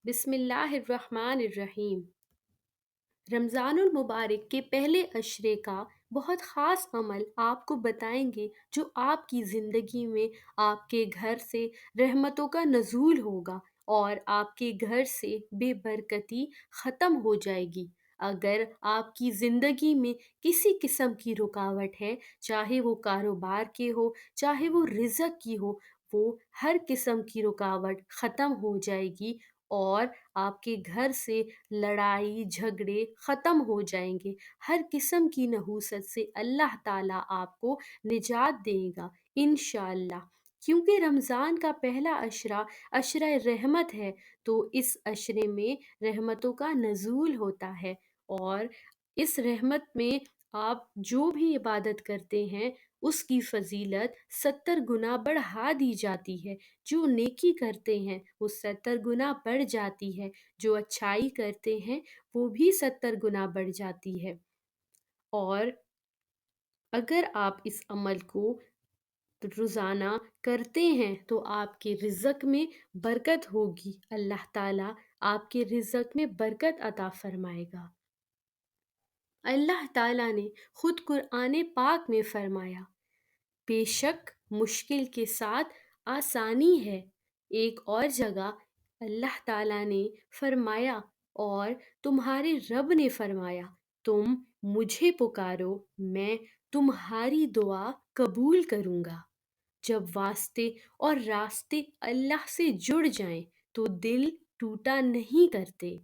बिस्मिल्लाहिर्रहमानिर्रहीम। रमज़ानुल मुबारक के पहले अशरे का बहुत ख़ास अमल आपको बताएंगे जो आपकी ज़िंदगी में आपके घर से रहमतों का नज़ूल होगा और आपके घर से बेबरकती ख़त्म हो जाएगी। अगर आपकी ज़िंदगी में किसी किस्म की रुकावट है, चाहे वो कारोबार के हो, चाहे वो रिज़्क की हो, वो हर किस्म की रुकावट ख़त्म हो जाएगी और आपके घर से लड़ाई झगड़े ख़त्म हो जाएंगे। हर किस्म की नहूसत से अल्लाह ताला आपको निजात देगा इंशाअल्लाह। क्योंकि रमज़ान का पहला अशरा अशरा रहमत है, तो इस अशरे में रहमतों का नज़ूल होता है और इस रहमत में आप जो भी इबादत करते हैं उसकी फ़जीलत 70 गुना बढ़ा दी जाती है। जो नेकी करते हैं वो 70 गुना बढ़ जाती है, जो अच्छाई करते हैं वो भी 70 गुना बढ़ जाती है। और अगर आप इस अमल को रोज़ाना करते हैं तो आपके रिज़्क में बरकत होगी, अल्लाह ताला आपके रिज़्क में बरकत अता फरमाएगा। अल्लाह ताला ने खुद कुरान पाक में फरमाया, बेशक मुश्किल के साथ आसानी है। एक और जगह अल्लाह ताला ने फरमाया, और तुम्हारे रब ने फरमाया, तुम मुझे पुकारो, मैं तुम्हारी दुआ कबूल करूँगा। जब वास्ते और रास्ते अल्लाह से जुड़ जाएं तो दिल टूटा नहीं करते।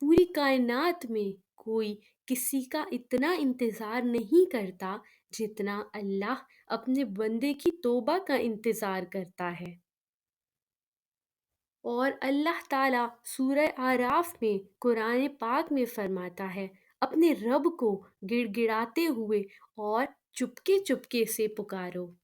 पूरी कायनात में कोई किसी का इतना इंतज़ार नहीं करता जितना अल्लाह अपने बंदे की तौबा का इंतज़ार करता है। और अल्लाह ताला सूरह आराफ में कुरान पाक में फरमाता है, अपने रब को गिड़गिड़ाते हुए और चुपके चुपके से पुकारो।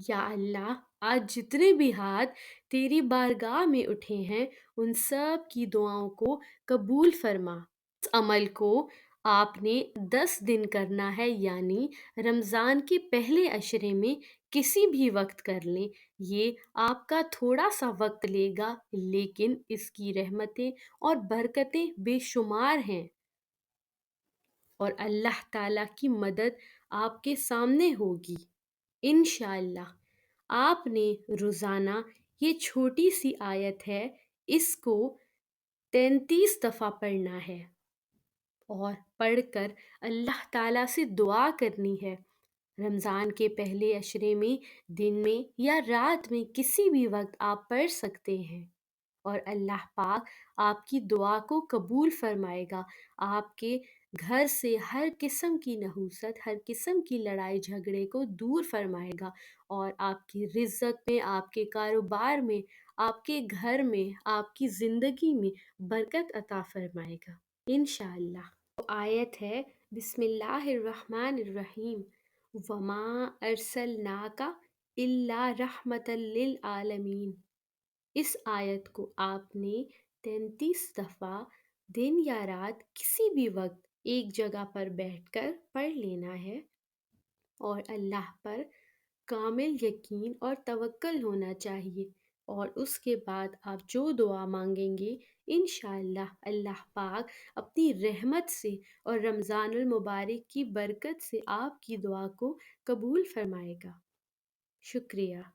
या अल्लाह, आज जितने भी हाथ तेरी बारगाह में उठे हैं उन सब की दुआओं को कबूल फरमा। इस अमल को आपने 10 दिन करना है, यानी रमज़ान के पहले अशरे में किसी भी वक्त कर लें। ये आपका थोड़ा सा वक्त लेगा, लेकिन इसकी रहमतें और बरकतें बेशुमार हैं और अल्लाह ताला की मदद आपके सामने होगी इंशाअल्लाह। आपने रोज़ाना, ये छोटी सी आयत है, इसको 33 दफ़ा पढ़ना है और पढ़कर अल्लाह ताला से दुआ करनी है। रमज़ान के पहले अशरे में दिन में या रात में किसी भी वक्त आप पढ़ सकते हैं और अल्लाह पाक आपकी दुआ को कबूल फरमाएगा। आपके घर से हर किस्म की नहूसत, हर किस्म की लड़ाई झगड़े को दूर फरमाएगा और आपकी रिज़्क में, आपके कारोबार में, आपके घर में, आपकी ज़िंदगी में बरकत अता फरमाएगा इंशाअल्लाह। तो आयत है, बिस्मिल्लाहिर्रहमानिर्रहीम, वमा अरसलनाका इल्ला रहमतल लिल आलमीन। इस आयत को आपने 33 दफ़ा दिन या रात किसी भी वक्त एक जगह पर बैठकर पढ़ लेना है और अल्लाह पर कामिल यकीन और तवक्कल होना चाहिए। और उसके बाद आप जो दुआ मांगेंगे इंशाअल्लाह अल्लाह पाक अपनी रहमत से और रमज़ानुल मुबारक की बरकत से आपकी दुआ को कबूल फरमाएगा। शुक्रिया।